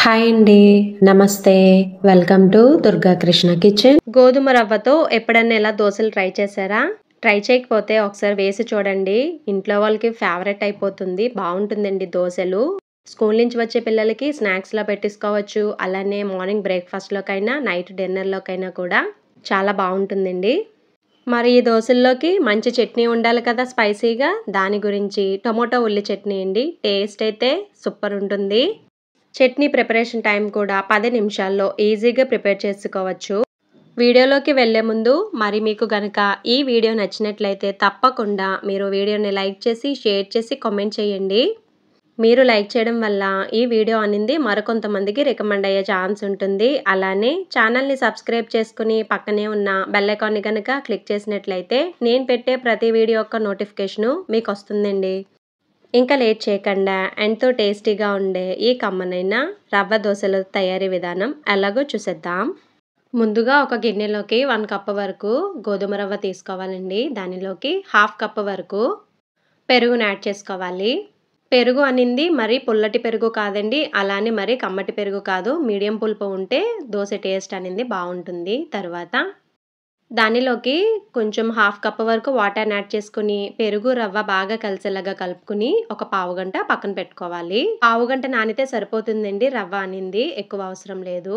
Hi అండి. నమస్తే. Welcome to Durga Krishna kitchen. గోధుమ రవ్వతో ఎప్పుడన్నా ఇలా దోశలు ట్రై చేశారా? ట్రై చేయకపోతే ఒకసారి వేసి చూడండి. ఇంట్లో వాళ్ళకి ఫేవరెట్ అయిపోతుంది. బాగుంటుందండి దోశలు. స్కూల్ నుంచి వచ్చే పిల్లలకి స్నాక్స్‌లా పెట్టేసుకోవచ్చు. అలానే మార్నింగ్ బ్రేక్‌ఫాస్ట్‌లోకైనా, నైట్ డిన్నర్‌లోకైనా కూడా చాలా బాగుంటుందండి. మరి ఈ దోశల్లోకి మంచి చట్నీ ఉండాలి కదా స్పైసీగా. దాని గురించి టొమాటో ఉల్లి చట్నీ అండి. టేస్ట్ అయితే సూపర్ ఉంటుంది. చట్నీ ప్రిపరేషన్ టైం కూడా 10 నిమిషాల్లో ఈజీగా ప్రిపేర్ చేసుకోవచ్చు. వీడియోలోకి వెళ్ళే ముందు మరి మీకు గనక ఈ వీడియో నచ్చినట్లయితే తప్పకుండా మీరు వీడియోని లైక్ చేసి, షేర్ చేసి, కామెంట్ చేయండి. మీరు లైక్ చేయడం వల్ల ఈ వీడియో అనేది మరికొంతమందికి రికమెండ్ అయ్యే ఛాన్స్ ఉంటుంది. అలానే ఛానల్ని సబ్స్క్రైబ్ చేసుకుని పక్కనే ఉన్న బెల్ ఐకాన్ని కనుక క్లిక్ చేసినట్లయితే నేను పెట్టే ప్రతి వీడియో యొక్క నోటిఫికేషను మీకు వస్తుందండి. ఇంకా లేట్ చేయకుండా ఎంతో టేస్టీగా ఉండే ఈ కమ్మనైన రవ్వ దోశల తయారీ విధానం ఎలాగో చూసేద్దాం. ముందుగా ఒక గిన్నెలోకి 1 కప్ వరకు గోధుమ రవ్వ తీసుకోవాలండి. దానిలోకి 1/2 కప్ వరకు పెరుగుని యాడ్ చేసుకోవాలి. పెరుగు అనింది మరీ పుల్లటి పెరుగు కాదండి, అలానే మరీ కమ్మటి పెరుగు కాదు. మీడియం పులుపు ఉంటే దోశ టేస్ట్ అనేది బాగుంటుంది. తర్వాత దానిలోకి కొంచెం 1/2 కప్ వరకు వాటర్‌ని యాడ్ చేసుకొని, పెరుగు, రవ్వ బాగా కలిసేలాగా కలుపుకొని ఒక పావుగంట పక్కన పెట్టుకోవాలి. పావుగంట నానితే సరిపోతుందండి. రవ్వ అనింది ఎక్కువ అవసరం లేదు.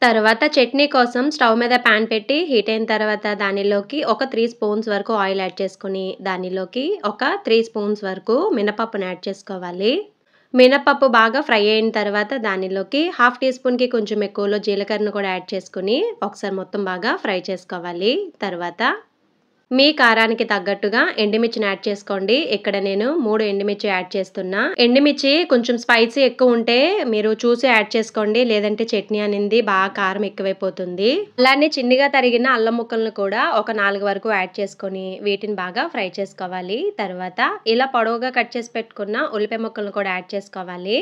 తర్వాత చట్నీ కోసం స్టవ్ మీద పాన్ పెట్టి హీట్ అయిన తర్వాత దానిలోకి ఒక 3 స్పూన్స్ వరకు ఆయిల్ యాడ్ చేసుకొని, దానిలోకి ఒక 3 స్పూన్స్ వరకు మినపప్పుని యాడ్ చేసుకోవాలి. మినపప్పు బాగా ఫ్రై అయిన తర్వాత దానిలోకి 1/2 టీ స్పూన్‌కి కొంచెం ఎక్కువలో జీలకర్రను కూడా యాడ్ చేసుకొని ఒకసారి మొత్తం బాగా ఫ్రై చేసుకోవాలి. తర్వాత మీ కారానికి తగ్గట్టుగా ఎండుమిర్చిని యాడ్ చేసుకోండి. ఇక్కడ నేను 3 ఎండుమిర్చి యాడ్ చేస్తున్నా. ఎండుమిర్చి కొంచెం స్పైసీ ఎక్కువ ఉంటే మీరు చూసి యాడ్ చేసుకోండి. లేదంటే చట్నీ అనేది బాగా కారం ఎక్కువైపోతుంది. అలానే చిన్నగా తరిగిన అల్లం ముక్కలను కూడా ఒక 4 వరకు యాడ్ చేసుకొని వీటిని బాగా ఫ్రై చేసుకోవాలి. తర్వాత ఇలా పొడవుగా కట్ చేసి పెట్టుకున్న ఉల్లిపాయ ముక్కలను కూడా యాడ్ చేసుకోవాలి.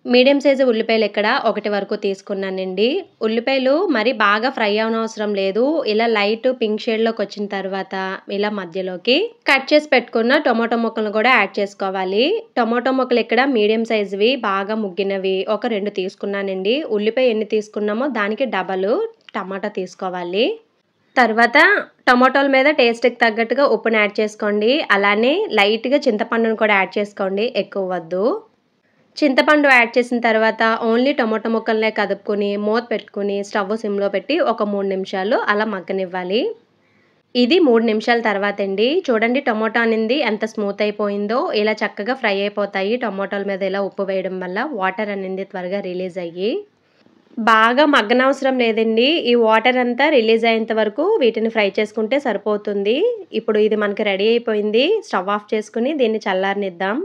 మీడియం సైజు ఉల్లిపాయలు ఇక్కడ 1 వరకు తీసుకున్నానండి. ఉల్లిపాయలు మరి బాగా ఫ్రై అవనవసరం లేదు. ఇలా లైట్ పింక్ షేడ్‌లోకి వచ్చిన తర్వాత ఇలా మధ్యలోకి కట్ చేసి పెట్టుకున్న టొమాటో ముక్కలను కూడా యాడ్ చేసుకోవాలి. టొమాటో ముక్కలు ఇక్కడ మీడియం సైజువి బాగా ముగ్గినవి ఒక 2 తీసుకున్నానండి. ఉల్లిపాయ ఎన్ని తీసుకున్నామో దానికి డబల్ టమాటా తీసుకోవాలి. తర్వాత టమాటోల మీద టేస్ట్‌కి తగ్గట్టుగా ఉప్పుని యాడ్ చేసుకోండి. అలానే లైట్‌గా చింతపండును కూడా యాడ్ చేసుకోండి. ఎక్కువ వద్దు. చింతపండు యాడ్ చేసిన తర్వాత ఓన్లీ టొమాటో ముక్కలనే కదుపుకొని మూత పెట్టుకొని స్టవ్ సిమ్‌లో పెట్టి ఒక 3 నిమిషాలు అలా మగ్గనివ్వాలి. ఇది 3 నిమిషాల తర్వాత అండి. చూడండి టొమాటో అనేది ఎంత స్మూత్ అయిపోయిందో. ఇలా చక్కగా ఫ్రై అయిపోతాయి. టొమాటోల మీద ఇలా ఉప్పు వేయడం వల్ల వాటర్ అనేది త్వరగా రిలీజ్ అయ్యి. బాగా మగ్గనవసరం లేదండి. ఈ వాటర్ అంతా రిలీజ్ అయ్యేంత వరకు వీటిని ఫ్రై చేసుకుంటే సరిపోతుంది. ఇప్పుడు ఇది మనకి రెడీ అయిపోయింది. స్టవ్ ఆఫ్ చేసుకొని దీన్ని చల్లారనిద్దాం.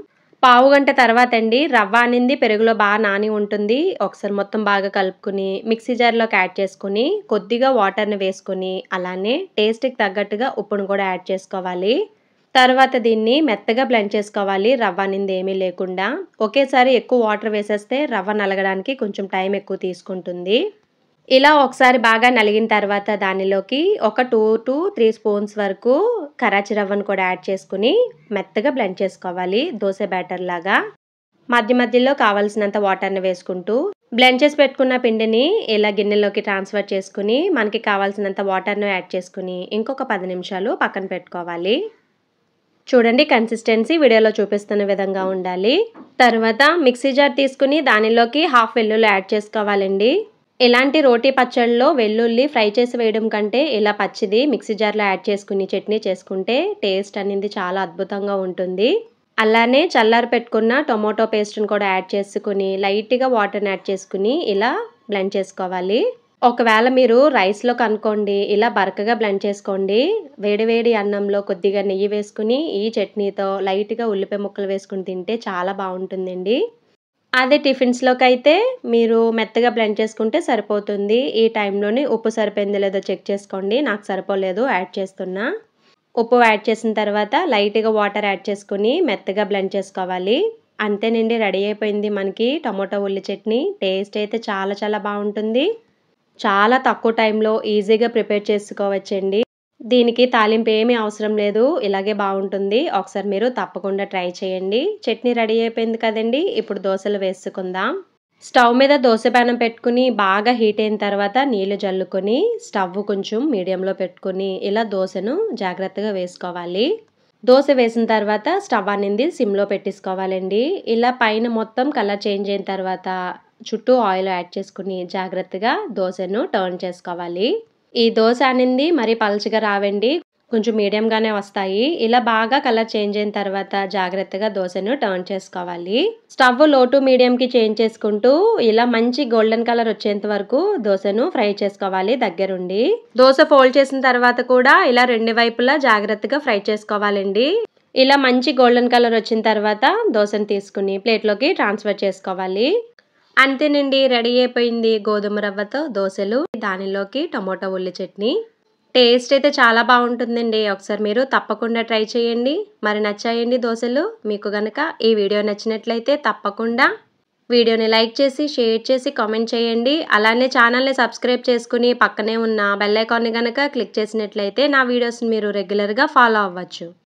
పావుగంట తర్వాత అండి రవ్వ అనేది పెరుగులో బాగా నాని ఉంటుంది. ఒకసారి మొత్తం బాగా కలుపుకొని మిక్సీ జార్‌లోకి యాడ్ చేసుకొని కొద్దిగా వాటర్‌ని వేసుకొని అలానే టేస్ట్‌కి తగ్గట్టుగా ఉప్పును కూడా యాడ్ చేసుకోవాలి. తర్వాత దీన్ని మెత్తగా బ్లెండ్ చేసుకోవాలి. రవ్వ అనేది ఏమీ లేకుండా. ఒకేసారి ఎక్కువ వాటర్ వేసేస్తే రవ్వ నలగడానికి కొంచెం టైం ఎక్కువ తీసుకుంటుంది. ఇలా ఒకసారి బాగా నలిగిన తర్వాత దానిలోకి ఒక 2-3 స్పూన్స్ వరకు కరాచీ రవ్వను కూడా యాడ్ చేసుకొని మెత్తగా బ్లెండ్ చేసుకోవాలి. దోస బ్యాటర్ లాగా. మధ్య మధ్యలో కావాల్సినంత వాటర్‌ని వేసుకుంటూ బ్లెండ్ చేసి పెట్టుకున్న పిండిని ఇలా గిన్నెలోకి ట్రాన్స్‌ఫర్ చేసుకొని మనకి కావాల్సినంత వాటర్‌ను యాడ్ చేసుకొని ఇంకొక 10 నిమిషాలు పక్కన పెట్టుకోవాలి. చూడండి కన్సిస్టెన్సీ వీడియోలో చూపిస్తున్న విధంగా ఉండాలి. తర్వాత మిక్సీ జార్ తీసుకుని దానిలోకి 1/2 వెల్లుల్లి యాడ్ చేసుకోవాలండి. ఇలాంటి రోటీ పచ్చళ్ళలో వెల్లుల్లి ఫ్రై చేసి వేయడం కంటే ఇలా పచ్చిది మిక్సీ జార్‌లో యాడ్ చేసుకుని చట్నీ చేసుకుంటే టేస్ట్ అనేది చాలా అద్భుతంగా ఉంటుంది. అలానే చల్లారి పెట్టుకున్న టొమాటో పేస్ట్‌ని కూడా యాడ్ చేసుకొని లైట్‌గా వాటర్‌ని యాడ్ చేసుకొని ఇలా బ్లెండ్ చేసుకోవాలి. ఒకవేళ మీరు రైస్‌లోకి అనుకోండి ఇలా బరకగా బ్లెండ్ చేసుకోండి. వేడి వేడి అన్నంలో కొద్దిగా నెయ్యి వేసుకొని ఈ చట్నీతో లైట్‌గా ఉల్లిపాయ ముక్కలు వేసుకొని తింటే చాలా బాగుంటుందండి. అదే టిఫిన్స్‌లోకైతే మీరు మెత్తగా బ్లెండ్ చేసుకుంటే సరిపోతుంది. ఈ టైంలోనే ఉప్పు సరిపోయిందో లేదో చెక్ చేసుకోండి. నాకు సరిపోలేదు యాడ్ చేస్తున్నా. ఉప్పు యాడ్ చేసిన తర్వాత లైట్‌గా వాటర్ యాడ్ చేసుకొని మెత్తగా బ్లెండ్ చేసుకోవాలి. అంతేనండి రెడీ అయిపోయింది మనకి టొమాటో ఉల్లి చట్నీ. టేస్ట్ అయితే చాలా చాలా బాగుంటుంది. చాలా తక్కువ టైంలో ఈజీగా ప్రిపేర్ చేసుకోవచ్చండి. దీనికి తాలింపు ఏమీ అవసరం లేదు. ఇలాగే బాగుంటుంది. ఒకసారి మీరు తప్పకుండా ట్రై చేయండి. చట్నీ రెడీ అయిపోయింది కదండీ! ఇప్పుడు దోసలు వేసుకుందాం. స్టవ్ మీద దోస పానం పెట్టుకుని బాగా హీట్ అయిన తర్వాత నీళ్లు జల్లుకొని స్టవ్ కొంచెం మీడియంలో పెట్టుకుని ఇలా దోసను జాగ్రత్తగా వేసుకోవాలి. దోస వేసిన తర్వాత స్టవ్ అనేది సిమ్లో పెట్టేసుకోవాలండి. ఇలా పైన మొత్తం కలర్ చేంజ్ అయిన తర్వాత చుట్టూ ఆయిల్ యాడ్ చేసుకుని జాగ్రత్తగా దోసను టర్న్ చేసుకోవాలి. ఈ దోస అనేది మరి పలచగా రావండి, కొంచెం మీడియంగానే వస్తాయి. ఇలా బాగా కలర్ చేంజ్ అయిన తర్వాత జాగ్రత్తగా దోసను టర్న్ చేసుకోవాలి. స్టవ్ లో టు మీడియంకి చేంజ్ చేసుకుంటూ ఇలా మంచి గోల్డెన్ కలర్ వచ్చేంత వరకు దోసను ఫ్రై చేసుకోవాలి దగ్గరుండి. దోస ఫోల్డ్ చేసిన తర్వాత కూడా ఇలా రెండు వైపులా జాగ్రత్తగా ఫ్రై చేసుకోవాలండి. ఇలా మంచి గోల్డెన్ కలర్ వచ్చిన తర్వాత దోసను తీసుకుని ప్లేట్లోకి ట్రాన్స్ఫర్ చేసుకోవాలి. అంతేనండి, రెడీ అయిపోయింది గోధుమ రవ్వతో దోసలు. దానిలోకి టమోటా ఉల్లి చట్నీ. టేస్ట్ అయితే చాలా బాగుంటుందండి. ఒకసారి మీరు తప్పకుండా ట్రై చేయండి. మరి నచ్చాయండి దోసలు? మీకు గనక ఈ వీడియో నచ్చినట్లయితే తప్పకుండా వీడియోని లైక్ చేసి, షేర్ చేసి, కామెంట్ చేయండి. అలానే ఛానల్ని సబ్స్క్రైబ్ చేసుకుని పక్కనే ఉన్న బెల్ ఐకాన్ని గనక క్లిక్ చేసినట్లయితే నా వీడియోస్ని మీరు రెగ్యులర్గా ఫాలో అవ్వచ్చు.